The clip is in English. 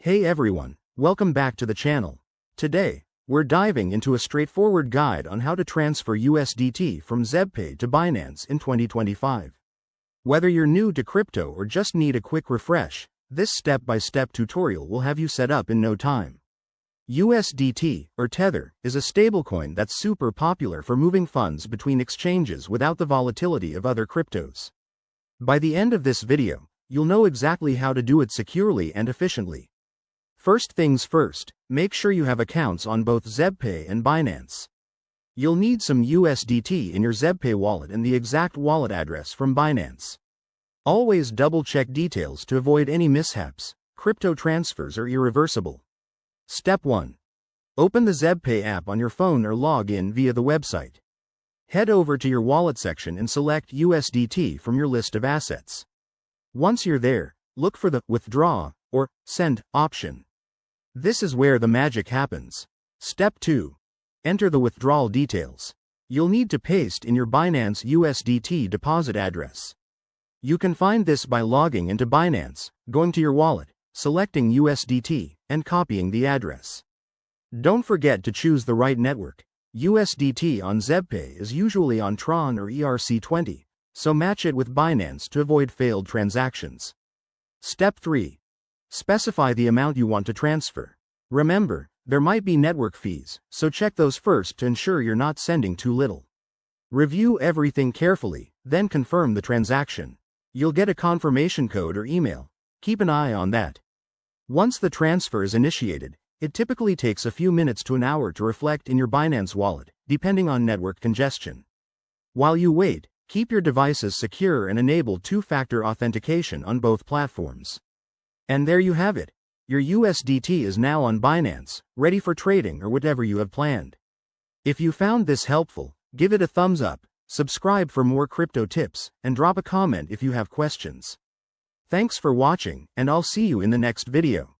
Hey everyone, welcome back to the channel. Today, we're diving into a straightforward guide on how to transfer USDT from ZebPay to Binance in 2025. Whether you're new to crypto or just need a quick refresh, this step-by-step tutorial will have you set up in no time. USDT, or Tether, is a stablecoin that's super popular for moving funds between exchanges without the volatility of other cryptos. By the end of this video, you'll know exactly how to do it securely and efficiently. First things first, make sure you have accounts on both ZebPay and Binance. You'll need some USDT in your ZebPay wallet and the exact wallet address from Binance. Always double-check details to avoid any mishaps. Crypto transfers are irreversible. Step 1. Open the ZebPay app on your phone or log in via the website. Head over to your wallet section and select USDT from your list of assets. Once you're there, look for the Withdraw or Send option. This is where the magic happens. Step 2. Enter the withdrawal details. You'll need to paste in your Binance USDT deposit address. You can find this by logging into Binance, going to your wallet, selecting USDT, and copying the address. Don't forget to choose the right network. USDT on ZebPay is usually on Tron or ERC20, so match it with Binance to avoid failed transactions. Step 3. Specify the amount you want to transfer. Remember, there might be network fees, so check those first to ensure you're not sending too little. Review everything carefully, then confirm the transaction. You'll get a confirmation code or email. Keep an eye on that. Once the transfer is initiated, it typically takes a few minutes to an hour to reflect in your Binance wallet, depending on network congestion. While you wait, keep your devices secure and enable two-factor authentication on both platforms. And there you have it. Your USDT is now on Binance, ready for trading or whatever you have planned. If you found this helpful, give it a thumbs up, subscribe for more crypto tips, and drop a comment if you have questions. Thanks for watching, and I'll see you in the next video.